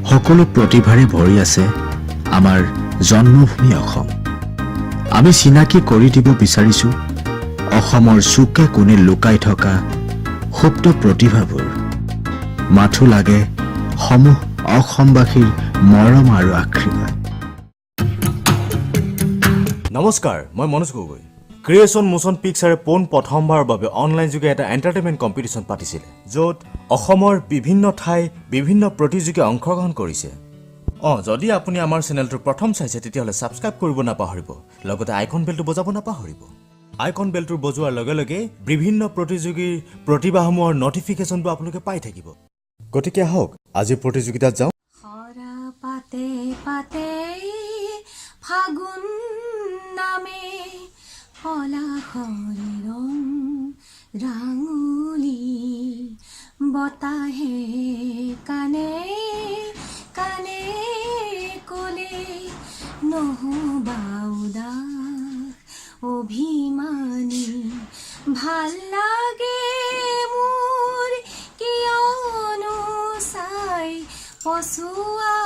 সকলো প্ৰতিভাৰে ভৰি আছে আমাৰ জন্মভূমি অসম। আমি চিনাকি কৰি দিব বিচাৰিছো অসমৰ চুকে কোণে লুকাই থকা সুপ্ত প্ৰতিভাবোৰ। মাথো লাগে সমূহ অসমবাসীৰ মৰম আৰু আশীৰ্বাদ। নমস্কাৰ, মই মনোজ গগৈ। ক্ৰিয়েশ্যন মোশ্যন পিকচাৰে পোন প্ৰথমবাৰৰ বাবে অনলাইন যোগে এটা এণ্টাৰটেইনমেণ্ট কম্পিটিশ্যন পাতিছিলে, য'ত অসমৰ বিভিন্ন ঠাই বিভিন্ন প্ৰতিযোগীয়ে অংশগ্ৰহণ কৰিছে। যদি আপুনি আমাৰ চেনেলটো প্ৰথম চাইছে তেতিয়াহ'লে ছাবস্ক্ৰাইব কৰিব নাপাহৰিব, লগতে আইকন বেলটো বজাব নাপাহৰিব। আইকন বেলটো বজোৱাৰ লগে লগে বিভিন্ন প্ৰতিযোগীৰ প্ৰতিভাসমূহৰ নটিফিকেশ্যনটো আপোনালোকে পাই থাকিব। গতিকে আহক আজি প্ৰতিযোগিতাত যাওঁ। হৰা পাতে পাতে ফাগুন নামে পলাশৰ ৰং ৰাঙুলি, বতাহে কানে কানে কলে নহবা উদাস অভিমানী। ভাল লাগে মোৰ কিয়নো চাই পচোৱা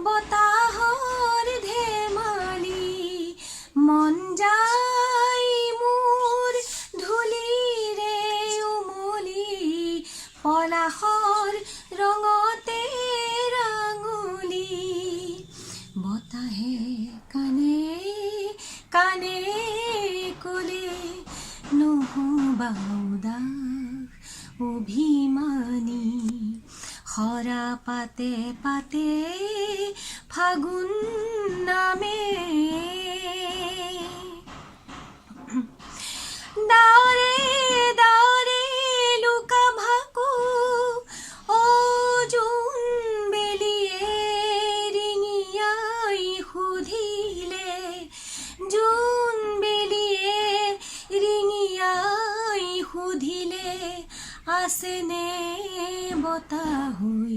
বতাহৰ ধেমালি, মন যায় মোৰ ধূলিৰে উমলি পলাশৰ ৰঙতে ৰাঙুলি। বতাহে কানে কানে কলে নহবা উদাস অভিমানী। হৰা পাতে পাতে ফাগুন নামে দাৰে দাৰে লুকা ভাকু জোন বেলিয়ে ৰিঙিয়াই সুধিলে, জোন বেলিয়ে ৰিঙিয়াই সুধিলে আছেনে বতাহৈ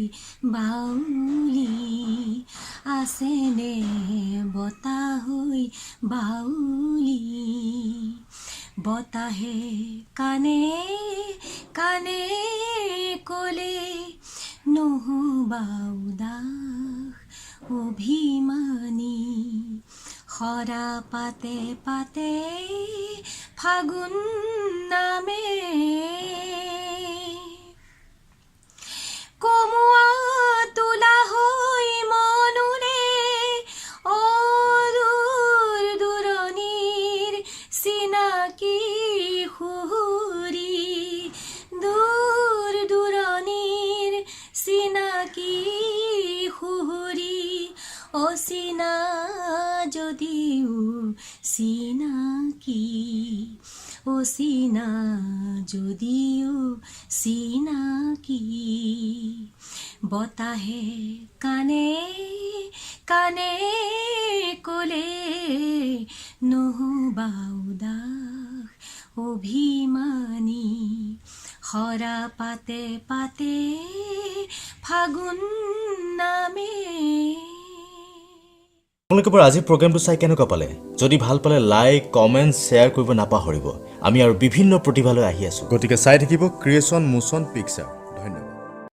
বাউলি, আছেনে বতাহৈ বাউলি। বতাহে কানে কানে কলে নহবা উদাস অভিমানী। হৰা পাতে পাতে ফাগুন নামে কমুৱা তোলা হৈ মনুৰে অদূৰ দূৰণিৰ চিনাকি সুহুৰি, দূৰ দূৰণিৰ চিনাকি সুহুৰি। অচিনা যদিও চিনাকি, অচিনা যদিও চিনাকি। বতাহে কানে কানে কলে নহবা উদাস অভিমানী। হৰা পাতে পাতে ফাগুন নামে। আপোনালোকে বাৰু আজি প্ৰগ্ৰেমটো চাই কেনেকুৱা পালে? যদি ভাল পালে লাইক কমেণ্ট শ্বেয়াৰ কৰিব নাপাহৰিব। আমি আৰু বিভিন্ন প্ৰতিভালৈ আহি আছোঁ, গতিকে চাই থাকিব ক্ৰিয়েশ্যন মোশ্যন পিকচাৰ।